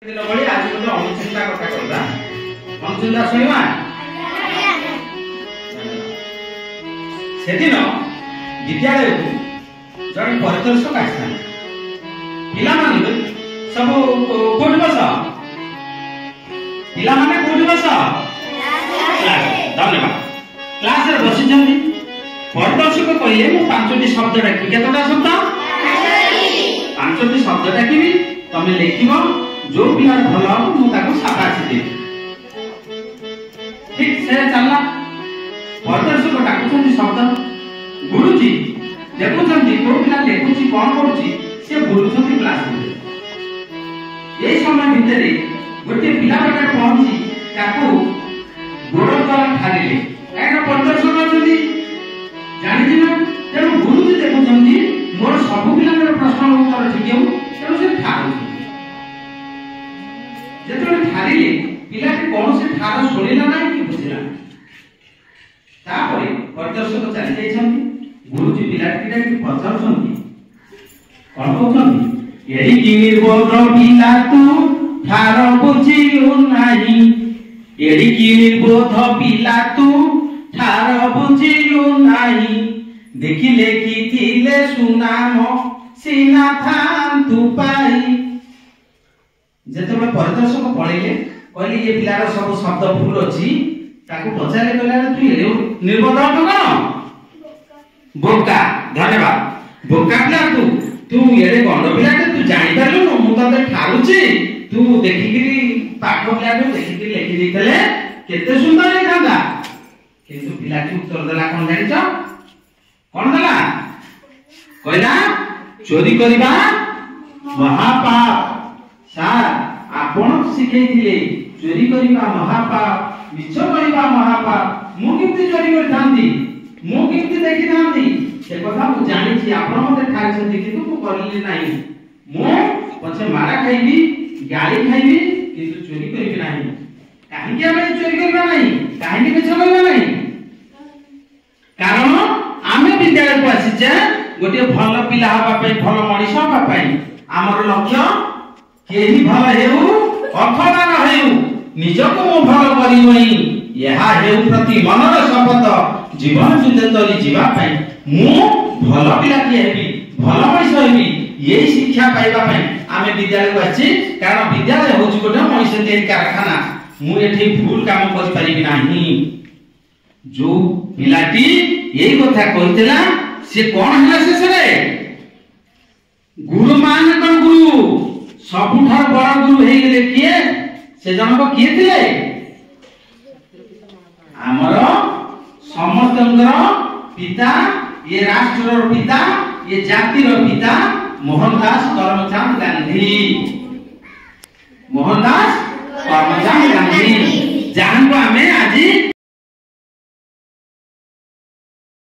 दिन भली आज गोटे अनुचिंता कथा कहला अनुचिंता सुनिमा सेदिन विद्यालय को जड़े परिदर्शक आसा पिला माने सब कोठ बस पिला माने कोठ बस धन्यवाद क्लास रे बसी जंदी परिदर्शक कहले मु पांचटी शब्द डाकी केतटा शब्द पांचटी शब्द डाकीबी तमे लिखिबो जो पिला भल मु ताको शाबाशी देबी ठीक से चलला परिदर्शक डाकुछन शब्द गुरुजी देखुछन को पिला लेखुची कोन करूची से बोलुछन क्लास में ए समय भितरे गोटे पिला बटे पहुंची ताको गोड़ द्वारा ठारिले एटा परिदर्शक अछली जानि दिना तेनु गुरुजी देखुछन मोर सब पिला प्रश्न उत्तर ठीक हो तेनु से ठारुची जेतले ठारिले पिला के कोन से ठार सुनिला नाही कि बुझिला तापरे परिदर्शक चली जाइछन गुरुजी पिला के पचारछन कोन कहछन एई कि निर्बोध पिला तू ठार बुझिलु नाही एई कि निर्बोध पिला तू ठार बुझिलु नाही देखिले कि थिले सुनाम सीना थान तू पाई जेतबे परिदर्शक पळिले कहली ये पिलार सब शब्द भूल अछि ताको पचारे कहला तू एले निर्बोध कोन बोका धन्यवाद बोका पिला तू एले गंड पिला तू जानि पारलु मु तते ठारुची तू देखिकिरी पाठ पिला तू देखिकिरी लिखि दितले केते सुंदर लिखांदा किंतु पिला की उत्तर देला कोन जानि छ कोन देला कहला चोरी करिबा महापाप सार आपण शिखैथिले चोरी करिबा महापाप मिछ करिबा महापाप मु किंति चोरी करथांती मु किंति देखि थांती से कथा मु जानि छी आपण मते खाइछथि किंतु मु करली नाही मु पछे मारा खाइबी गाली खाइबी किंतु चोरी करिबी नाही काहे कि आमे चोरी करबा नाही काहे कि मिछ करबा नाही कारण आमे विद्यालय को आसीछे गोटे भल पिला हबा पई भल मनीष हबा पई हमर लक्ष्य केही भल हेउ अथवा न हेउ निजको मो भल करिवई यहा हेउ प्रति मनर शपथ जीवन जुते तली जीवा पई मु भल पिला की हेबी भल मनीष हेबी यही शिक्षा पाइबा पई आमे विद्यालय को आछि कारण विद्यालय होछि गोटे मनीष तेरी कारखाना मु एठी भूल काम कर पारिबी नाही जो पिलाटी यही कथा कहतेला से कोन हला शेषरे गुरु मान कोन गुरु सबुठार बड़ गुरु हे गेले किए से जनक किए थिले हमर समस्तंकर पिता ये राष्ट्र रो पिता ये जाति रो पिता मोहनदास करमचंद गांधी मोहनदास करमचंद गांधी जान को हमें आज